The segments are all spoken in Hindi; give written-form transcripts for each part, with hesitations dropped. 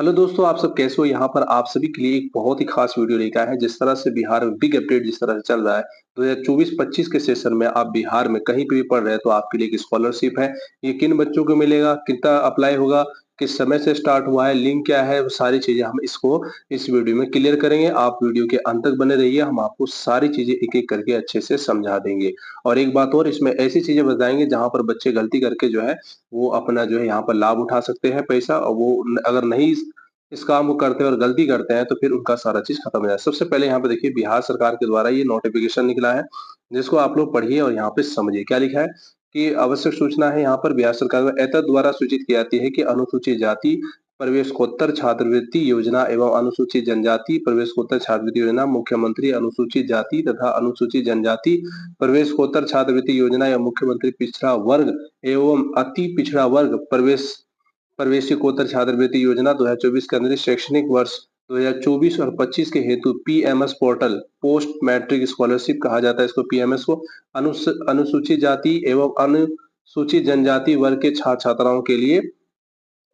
हेलो दोस्तों, आप सब कैसे हो? यहाँ पर आप सभी के लिए एक बहुत ही खास वीडियो लेकर आए हैं। जिस तरह से बिहार में बिग अपडेट जिस तरह से चल रहा है, 2024-25 के सेशन में आप बिहार में कहीं पे भी पढ़ रहे हैं तो आपके लिए एक स्कॉलरशिप है। ये किन बच्चों को मिलेगा, कितना अप्लाई होगा, किस समय से स्टार्ट हुआ है, लिंक क्या है, वो सारी चीजें हम इसको इस वीडियो में क्लियर करेंगे। आप वीडियो के अंत तक बने रहिए, हम आपको सारी चीजें एक-एक करके अच्छे से समझा देंगे। और एक बात और, इसमें ऐसी चीजें बताएंगे जहाँ पर बच्चे गलती करके जो है वो अपना जो है यहाँ पर लाभ उठा सकते हैं पैसा, और वो अगर नहीं इस काम को करते हैं और गलती करते हैं तो फिर उनका सारा चीज़ खत्म हो जाए। सबसे पहले यहाँ पे देखिए, बिहार सरकार के द्वारा ये नोटिफ़िकेशन निकला है, जिसको आप लोग पढ़िए और यहाँ पे समझिए। क्या लिखा है कि आवश्यक सूचना है, यहाँ पर बिहार सरकार द्वारा एतद द्वारा सूचित की जाती है कि अनुसूचित जाति प्रवेशोत्तर छात्रवृत्ति योजना एवं अनुसूचित जनजाति प्रवेशोत्तर छात्रवृत्ति योजना, मुख्यमंत्री अनुसूचित जाति तथा अनुसूचित जनजाति प्रवेशोत्तर छात्रवृत्ति योजना या मुख्यमंत्री पिछड़ा वर्ग एवं अति पिछड़ा वर्ग प्रवेशिकोत्तर छात्रवृत्ति योजना 2024 के अंतर्गत शैक्षणिक वर्ष 2024 और 25 के हेतु PMS portal post matric scholarship कहा जाता है इसको, पीएमएस को अनुसूचित जाति एवं अनुसूचित जनजाति वर्ग के छात्र छात्राओं के लिए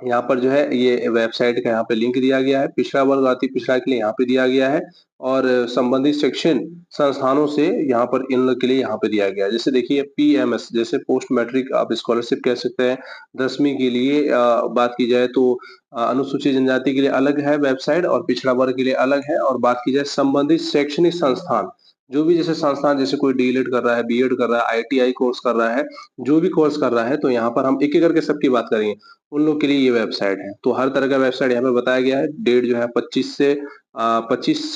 यहाँ पर जो है ये वेबसाइट का यहाँ पे लिंक दिया गया है। पिछड़ा वर्ग अति पिछड़ा के लिए यहाँ पे दिया गया है, और संबंधित शिक्षण संस्थानों से यहाँ पर इन लोग के लिए यहाँ पे दिया गया है। जैसे देखिए पीएमएस, जैसे पोस्ट मैट्रिक आप स्कॉलरशिप कह सकते हैं। 10वीं के लिए बात की जाए तो अनुसूचित जनजाति के लिए अलग है वेबसाइट और पिछड़ा वर्ग के लिए अलग है। और बात की जाए संबंधित शैक्षणिक संस्थान, जो भी जैसे संस्थान, जैसे कोई डीएलएड कर रहा है, बीएड कर रहा है, आईटीआई कोर्स कर रहा है, जो भी कोर्स कर रहा है, तो यहाँ पर हम एक-एक करके सबकी बात करेंगे। उन लोग के लिए ये वेबसाइट है। तो हर तरह का वेबसाइट यहाँ पे बताया गया है। डेट जो है 25 से 25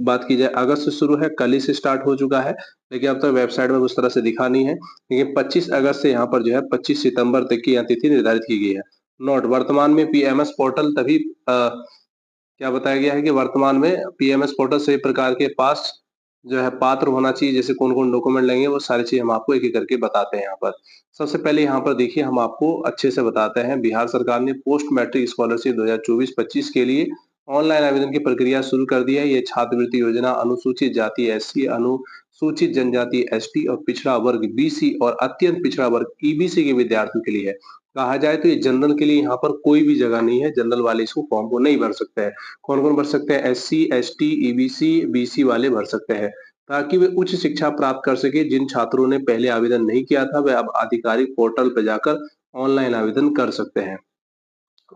बात की जाए अगस्त से शुरू है, कल ही से स्टार्ट हो चुका है, लेकिन अब तक वेबसाइट में उस तरह से दिखा नहीं है। लेकिन 25 अगस्त से यहाँ पर जो है 25 सितंबर तक की यहाँ तिथि निर्धारित की गई है। नोट: वर्तमान में पीएमएस पोर्टल तभी क्या बताया गया है कि वर्तमान में पीएमएस पोर्टल सभी प्रकार के पास जो है पात्र होना चाहिए। जैसे कौन-कौन डॉक्यूमेंट लगेंगे, वो सारी चीज़ हम आपको एक-एक करके बताते हैं यहाँ पर। सबसे पहले यहाँ पर देखिए, हम आपको अच्छे से बताते हैं। बिहार सरकार ने पोस्ट मैट्रिक स्कॉलरशिप 2024-25 के लिए ऑनलाइन आवेदन की प्रक्रिया शुरू कर दी है। ये छात्रवृत्ति योजना अनुसूचित जाति एससी, अनुसूचित जनजाति एसटी और पिछड़ा वर्ग बीसी और अत्यंत पिछड़ा वर्ग ईबीसी के विद्यार्थियों के लिए है। कहा जाए तो ये जनरल के लिए यहाँ पर कोई भी जगह नहीं है। जनरल वाले इसको फॉर्म को नहीं भर सकते हैं। कौन-कौन भर सकते हैं? एससी, एसटी, ईबीसी, बीसी वाले भर सकते हैं, ताकि वे उच्च शिक्षा प्राप्त कर सके। जिन छात्रों ने पहले आवेदन नहीं किया था, वे अब आधिकारिक पोर्टल पर जाकर ऑनलाइन आवेदन कर सकते हैं।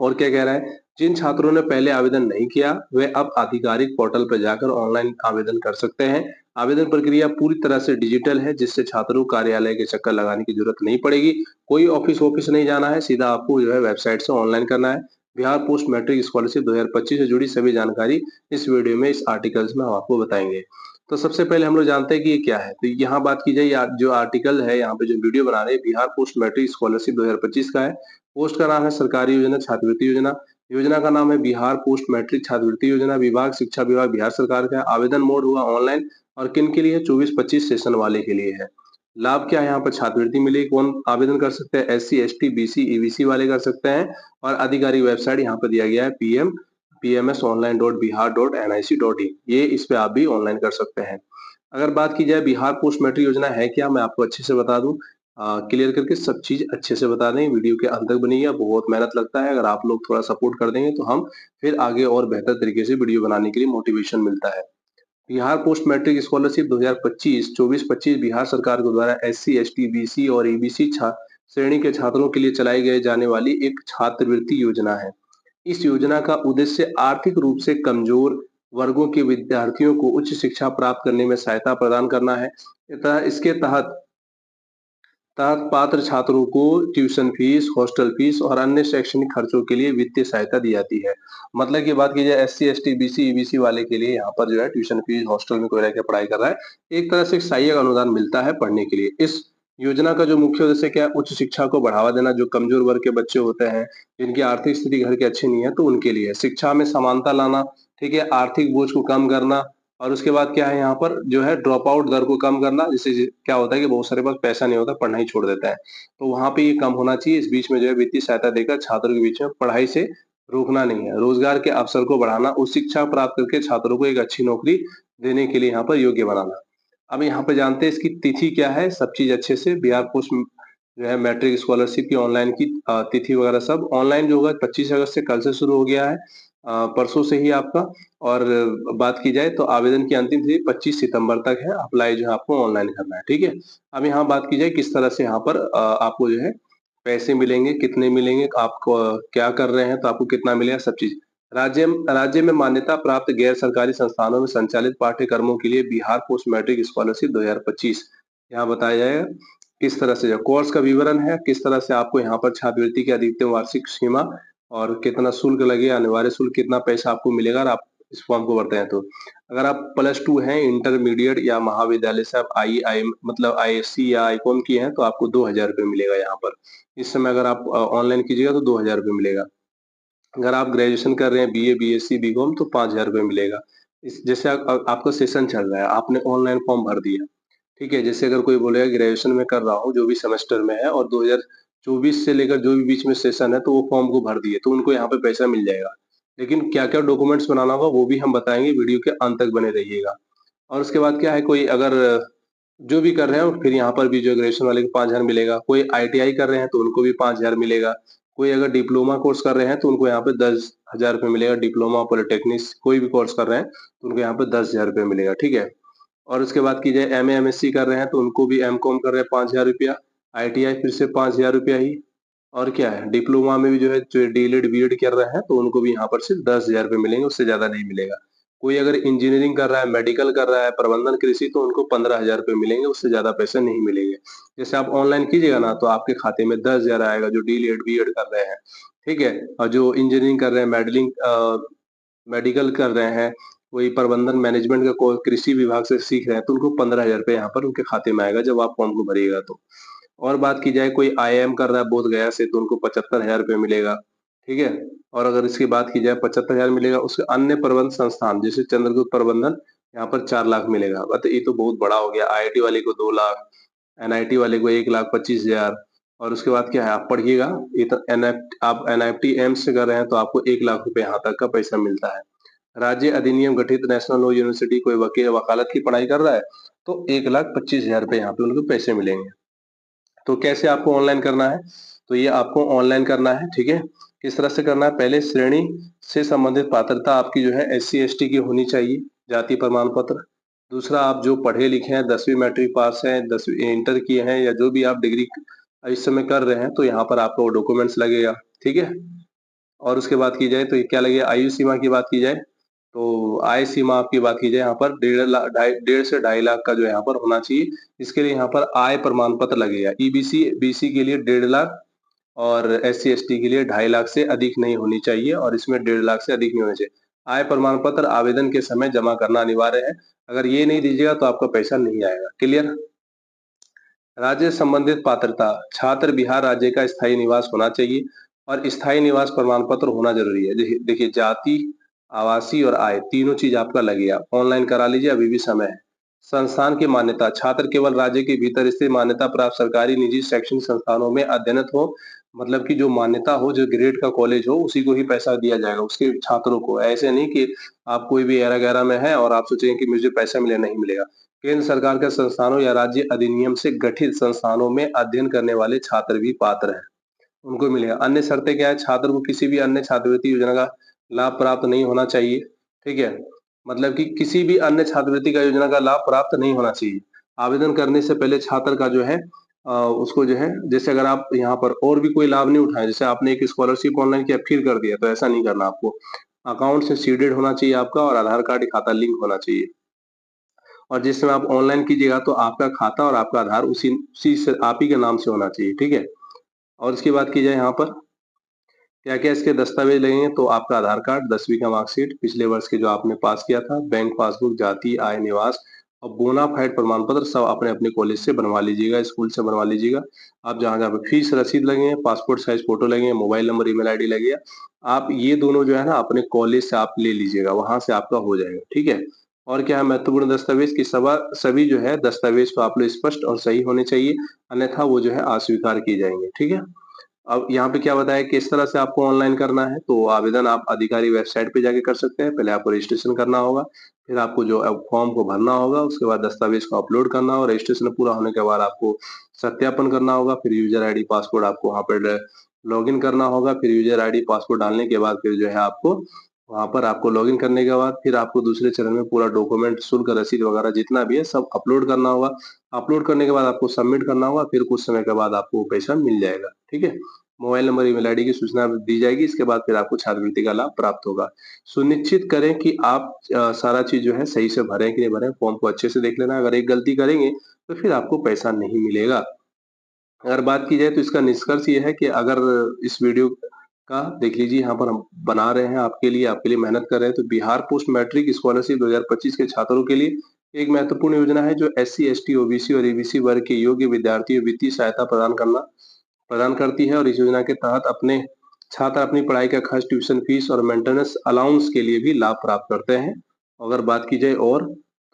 और क्या कह रहा है? जिन छात्रों ने पहले आवेदन नहीं किया, वे अब आधिकारिक पोर्टल पर जाकर ऑनलाइन आवेदन कर सकते हैं। आवेदन प्रक्रिया पूरी तरह से डिजिटल है, जिससे छात्रों को कार्यालय के चक्कर लगाने की जरूरत नहीं पड़ेगी। कोई ऑफिस नहीं जाना है, सीधा आपको जो है वेबसाइट से ऑनलाइन करना है। बिहार पोस्ट मैट्रिक स्कॉलरशिप 2025 से जुड़ी सभी जानकारी इस वीडियो में, इस आर्टिकल्स में हम आपको बताएंगे। तो सबसे पहले हम लोग जानते हैं कि ये क्या है। तो यहाँ बात की जाए, जो आर्टिकल है, यहाँ पे जो वीडियो बना रहे हैं, बिहार पोस्ट मैट्रिक स्कॉलरशिप 2025 का है। पोस्ट का नाम है सरकारी योजना छात्रवृत्ति योजना। योजना का नाम है बिहार पोस्ट मैट्रिक छात्रवृत्ति योजना। विभाग शिक्षा विभाग बिहार सरकार का है। आवेदन मोड हुआ ऑनलाइन, और किन के लिए? 24-25 सेशन वाले के लिए है। लाभ क्या है? यहाँ पर छात्रवृत्ति मिलेगी। कौन आवेदन कर सकते हैं? एससी, एसटी, बीसी, ईबीसी वाले कर सकते हैं। और आधिकारिक वेबसाइट यहाँ पर दिया गया है pmsonline.bihar.nic.in। ये इस पे आप भी ऑनलाइन कर सकते हैं। अगर बात की जाए बिहार पोस्ट मैट्रिक योजना है क्या, मैं आपको अच्छे से बता दूं, क्लियर करके सब चीज अच्छे से बता दें। वीडियो के अंत तक बनिए, बहुत मेहनत लगता है। अगर आप लोग थोड़ा सपोर्ट कर देंगे तो हम फिर आगे और बेहतर तरीके से वीडियो बनाने के लिए मोटिवेशन मिलता है। Bihar post matric scholarship 2025 24-25 Bihar सरकार के द्वारा एससी, एसटी, बीसी और ईबीसी श्रेणी के छात्रों के लिए चलाई गए जाने वाली एक छात्रवृत्ति योजना है। इस योजना का उद्देश्य आर्थिक रूप से कमजोर वर्गों के विद्यार्थियों को उच्च शिक्षा प्राप्त करने में सहायता प्रदान करना है। इसके तहत तहत पात्र छात्रों को ट्यूशन फीस, हॉस्टल फीस और अन्य शैक्षणिक खर्चों के लिए वित्तीय सहायता दी जाती है। मतलब की बात की जाए, एससी, एसटी, बीसी, ईबीसी वाले के लिए यहाँ पर जो है ट्यूशन फीस, हॉस्टल में कोई रह के पढ़ाई कर रहा है, एक तरह से सहायक अनुदान मिलता है पढ़ने के लिए। इस योजना का जो मुख्य उद्देश्य क्या है? उच्च शिक्षा को बढ़ावा देना। जो कमजोर वर्ग के बच्चे होते हैं, जिनकी आर्थिक स्थिति घर की अच्छी नहीं है, तो उनके लिए शिक्षा में समानता लाना, ठीक है, आर्थिक बोझ को कम करना। और उसके बाद क्या है, यहाँ पर जो है ड्रॉप आउट दर को कम करना। जिससे क्या होता है कि बहुत सारे पास पैसा नहीं होता, पढ़ना ही छोड़ देता है, तो वहां पे ये कम होना चाहिए। इस बीच में जो है वित्तीय सहायता देकर छात्रों के बीच में पढ़ाई से रोकना नहीं है। रोजगार के अवसर को बढ़ाना, उच्च शिक्षा प्राप्त करके छात्रों को एक अच्छी नौकरी देने के लिए यहाँ पर योग्य बनाना। अब यहाँ पे जानते हैं इसकी तिथि क्या है, सब चीज अच्छे से। बिहार पोस्ट जो है मैट्रिक स्कॉलरशिप की ऑनलाइन की तिथि वगैरह सब ऑनलाइन जो होगा 25 अगस्त से कल से शुरू हो गया है, परसों से ही आपका। और बात की जाए तो आवेदन की अंतिम तिथि 25 सितंबर तक है। अप्लाई जो है आपको ऑनलाइन करना है, ठीक है। अब यहाँ बात की जाए किस तरह से यहाँ पर आपको जो है पैसे मिलेंगे, कितने मिलेंगे, आपको क्या कर रहे हैं तो आपको कितना मिलेगा, सब चीज। राज्य में मान्यता प्राप्त गैर सरकारी संस्थानों में संचालित पाठ्यक्रमों के लिए बिहार पोस्ट मैट्रिक स्कॉलरशिप 2025 यहाँ बताया जाएगा किस तरह से। जो कोर्स का विवरण है, किस तरह से आपको यहाँ पर छात्रवृत्ति की अधिकतम वार्षिक सीमा और कितना शुल्क लगेगा, अनिवार्य शुल्क कितना पैसा आपको मिलेगा और आप इस फॉर्म को भरते हैं तो। अगर आप +2 हैं, इंटरमीडिएट या महाविद्यालय से आप आई मतलब आईएससी या आईकॉम किए हैं तो आपको 2000 रुपये मिलेगा यहाँ पर। इस समय अगर आप ऑनलाइन कीजिएगा तो 2000 रुपये मिलेगा। अगर आप ग्रेजुएशन कर रहे हैं, बीए, बीएससी, बीकॉम तो 5000 रुपये मिलेगा। इस जैसे आपका सेशन चल रहा है, आपने ऑनलाइन फॉर्म भर दिया, ठीक है। जैसे अगर कोई बोलेगा ग्रेजुएशन में कर रहा हूँ, जो भी सेमेस्टर में है और 2024 से लेकर जो भी बीच में सेशन है तो वो फॉर्म को भर दिए, तो उनको यहाँ पे पैसा मिल जाएगा। लेकिन क्या-क्या डॉक्यूमेंट्स बनाना होगा वो भी हम बताएँगे, वीडियो के अंत तक बने रहिएगा। और उसके बाद क्या है, कोई अगर जो भी कर रहे हैं फिर यहाँ पर भी जो ग्रेजुएशन वाले को 5000 मिलेगा। कोई आईटीआई कर रहे हैं तो उनको भी 5000 मिलेगा। कोई अगर डिप्लोमा कोर्स कर रहे हैं तो उनको यहाँ पे 10,000 रुपए मिलेगा। डिप्लोमा, पॉलिटेक्निक कोई भी कोर्स कर रहे हैं तो उनको यहाँ पे 10,000 रुपए मिलेगा, ठीक है। और उसके बाद की जाए एमए, एमएससी कर रहे हैं तो उनको भी, एमकॉम कर रहे हैं 5000 रुपया, आईटीआई फिर से 5000 रुपया ही। और क्या है, डिप्लोमा में भी जो है जो डीएलएड, बीएड कर रहे हैं तो उनको भी यहाँ पर सिर्फ 10,000 रुपए मिलेंगे, उससे ज्यादा नहीं मिलेगा। कोई अगर इंजीनियरिंग कर रहा है, मेडिकल कर रहा है, प्रबंधन कृषि तो उनको 15,000 रुपए मिलेंगे, उससे ज्यादा पैसे नहीं मिलेंगे। जैसे आप ऑनलाइन कीजिएगा ना तो आपके खाते में 10,000 आएगा जो डीएलएड, बीएड कर रहे हैं, ठीक है। और जो इंजीनियरिंग कर रहे हैं, मेडिकल कर रहे हैं, कोई प्रबंधन मैनेजमेंट का कृषि विभाग से सीख रहे हैं तो उनको 15,000 रुपए यहाँ पर उनके खाते में आएगा जब आप फॉर्म को भरिएगा तो। और बात की जाए कोई आईआईएम कर रहा है बोध गया से तो उनको 75,000 रुपए मिलेगा, ठीक है। और अगर इसकी बात की जाए 75,000 मिलेगा, उसके अन्य प्रबंध संस्थान जैसे चंद्रगुप्त प्रबंधन यहाँ पर 4 लाख मिलेगा। बट ये तो बहुत बड़ा हो गया। आईआईटी वाले को 2 लाख, एनआईटी वाले को 1,25,000। और उसके बाद क्या है, आप पढ़िएगा, ये तो आप एनआईटी एम्स से कर रहे हैं तो आपको 1 लाख रुपए यहाँ तक का पैसा मिलता है। राज्य अधिनियम गठित नेशनल लॉ यूनिवर्सिटी कोई वकील वकालत की पढ़ाई कर रहा है तो 1,25,000 रुपए यहाँ पे उनको पैसे मिलेंगे। तो कैसे आपको ऑनलाइन करना है, तो ये आपको ऑनलाइन करना है, ठीक है। किस तरह से करना है, पहले श्रेणी से संबंधित पात्रता आपकी जो है एससी एसटी की होनी चाहिए, जाति प्रमाण पत्र। दूसरा, आप जो पढ़े लिखे हैं, 10वीं मैट्रिक पास हैं, 10वीं इंटर किए हैं या जो भी आप डिग्री इस समय कर रहे हैं तो यहाँ पर आपको डॉक्यूमेंट्स लगेगा, ठीक है। और उसके बाद की जाए तो ये क्या लगेगा, आयु सीमा की बात की जाए तो आय सीमा आपकी बात की जाए यहाँ पर 1.5 से 2.5 लाख का जो यहाँ पर होना चाहिए। इसके लिए यहाँ पर आय प्रमाण पत्र लगेगा। ईबीसी बीसी के लिए 1.5 लाख और एससी एसटी के लिए 2.5 लाख से अधिक नहीं होनी चाहिए और इसमें 1.5 लाख से अधिक नहीं होना चाहिए। आय प्रमाण पत्र आवेदन के समय जमा करना अनिवार्य है। अगर ये नहीं दीजिएगा तो आपका पैसा नहीं आएगा। क्लियर। राज्य संबंधित पात्रता, छात्र बिहार राज्य का स्थायी निवास होना चाहिए और स्थायी निवास प्रमाण पत्र होना जरूरी है। देखिए देखिए, जाति, आवासीय और आय तीनों चीज आपका लगेगा। ऑनलाइन करा लीजिए, अभी भी समय है। संस्थान की मान्यता, छात्र केवल राज्य के भीतर स्थित मान्यता प्राप्त सरकारी, निजी शैक्षणिक संस्थानों में अध्ययनरत हो, मतलब कि जो मान्यता हो, जो ग्रेड का कॉलेज हो, उसी को ही पैसा दिया जाएगा उसके छात्रों को। ऐसे नहीं कि आप कोई भी एरा गैरा में है और आप सोचेंगे कि मुझे पैसा मिले, नहीं मिलेगा। केंद्र सरकार के संस्थानों या राज्य अधिनियम से गठित संस्थानों में अध्ययन करने वाले छात्र भी पात्र हैं, उनको मिलेगा। अन्य शर्तें क्या है, छात्र को किसी भी अन्य छात्रवृत्ति योजना का लाभ प्राप्त नहीं होना चाहिए, ठीक है। मतलब कि किसी भी अन्य छात्रवृत्ति का योजना का लाभ प्राप्त नहीं होना चाहिए। आवेदन करने से पहले छात्र का जो है उसको जो है, जैसे अगर आप यहाँ पर और भी कोई लाभ नहीं उठाए, जैसे आपने एक स्कॉलरशिप ऑनलाइन किया फिर कर दिया, तो ऐसा नहीं करना आपको। अकाउंट से सीडेड होना चाहिए आपका और आधार कार्ड खाता लिंक होना चाहिए। और जिस समय आप ऑनलाइन कीजिएगा तो आपका खाता और आपका आधार उसी उसी से आप ही के नाम से होना चाहिए, ठीक है। और इसकी बात की जाए यहाँ पर क्या-क्या इसके दस्तावेज लगेंगे, तो आपका आधार कार्ड, 10वीं का मार्कशीट, पिछले वर्ष के जो आपने पास किया था, बैंक पासबुक, जाति, आय, निवास और बोनाफाइड प्रमाण पत्र सब अपने-अपने कॉलेज से बनवा लीजिएगा, स्कूल से बनवा लीजिएगा। आप जहाँ-जहाँ पे फीस रसीद लगेंगे, पासपोर्ट साइज फोटो लगेंगे, मोबाइल नंबर, ईमेल आईडी लगेगा। आप ये दोनों जो है ना अपने कॉलेज से आप ले लीजिएगा, वहाँ से आपका हो जाएगा, ठीक है। और क्या है महत्वपूर्ण दस्तावेज की सभी जो है दस्तावेज तो आप लोग स्पष्ट और सही होने चाहिए, अन्यथा वो जो है अस्वीकार किए जाएंगे, ठीक है। अब यहाँ पे क्या बताया किस तरह से आपको ऑनलाइन करना है, तो आवेदन आप अधिकारी वेबसाइट पे जाके कर सकते हैं। पहले आपको रजिस्ट्रेशन करना होगा, फिर आपको जो फॉर्म को भरना होगा, उसके बाद दस्तावेज को अपलोड करना होगा। रजिस्ट्रेशन पूरा होने के बाद आपको सत्यापन करना होगा, फिर यूजर आईडी पासवर्ड आपको वहाँ पर लॉगिन करना होगा। फिर यूजर आईडी पासवर्ड डालने के बाद फिर जो है आपको वहाँ पर आपको लॉगिन करने के बाद फिर आपको दूसरे चरण में पूरा डॉक्यूमेंट, शुल्क, रसीद वगैरह जितना भी है सब अपलोड करना होगा। अपलोड करने के बाद आपको सबमिट करना होगा, फिर कुछ समय के बाद आपको वो पैसा मिल जाएगा। ठीक है? मोबाइल नंबर, ईमेल आईडी की सूचना दी जाएगी, इसके बाद फिर आपको छात्रवृत्ति का लाभ प्राप्त होगा। सुनिश्चित करें कि आप सारा चीज़ जो है सही से भरें कि नहीं भरें, फॉर्म को अच्छे से देख लेना। अगर एक गलती करेंगे, तो फिर आपको पैसा नहीं मिलेगा। अगर बात की जाए तो इसका निष्कर्ष ये है कि अगर इस वीडियो का देख लीजिए, यहाँ पर हम बना रहे हैं आपके लिए मेहनत कर रहे हैं, तो बिहार पोस्ट मैट्रिक स्कॉलरशिप 2025 के छात्रों के लिए एक महत्वपूर्ण योजना है जो एससी, एसटी, ओबीसी और एबीसी वर्ग के योग्य विद्यार्थियों को वित्तीय सहायता प्रदान करती है। और इस योजना के तहत अपने छात्र अपनी पढ़ाई का खर्च, ट्यूशन फीस और मेंटेनेंस अलाउंस के लिए भी लाभ प्राप्त करते हैं। अगर बात की जाए और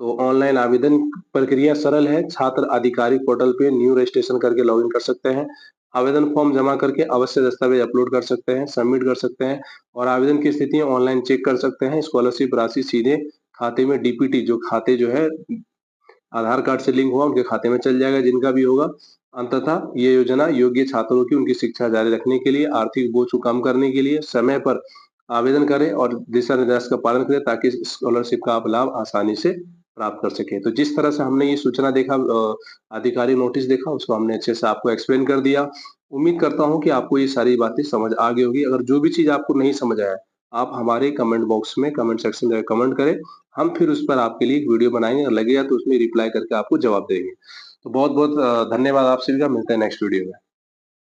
तो ऑनलाइन आवेदन प्रक्रिया सरल है। छात्र आधिकारिक पोर्टल पे न्यू रजिस्ट्रेशन करके लॉगिन कर सकते हैं। आवेदन फॉर्म जमा करके आवश्यक दस्तावेज अपलोड कर सकते हैं, सबमिट कर सकते हैं और आवेदन की स्थिति ऑनलाइन चेक कर सकते हैं। स्कॉलरशिप राशि सीधे खाते में डीपीटी, जो खाते जो है आधार कार्ड से लिंक हुआ उनके खाते में चल जाएगा, जिनका भी होगा। अंततः ये योजना योग्य छात्रों की उनकी शिक्षा जारी रखने के लिए, आर्थिक बोझ को कम करने के लिए समय पर आवेदन करें और दिशा निर्देश का पालन करें ताकि स्कॉलरशिप का आप लाभ आसानी से प्राप्त कर सकें। तो जिस तरह से हमने ये सूचना देखा, आधिकारिक नोटिस देखा, उसको हमने अच्छे से आपको एक्सप्लेन कर दिया। उम्मीद करता हूँ कि आपको ये सारी बातें समझ आ गई होगी। अगर जो भी चीज़ आपको नहीं समझ आया, आप हमारे कमेंट बॉक्स में, कमेंट सेक्शन में कमेंट करें। हम फिर उस पर आपके लिए एक वीडियो बनाएँगे और लगेगा तो उसमें रिप्लाई करके आपको जवाब देंगे। तो बहुत-बहुत धन्यवाद आप सभी का। मिलते हैं नेक्स्ट वीडियो में।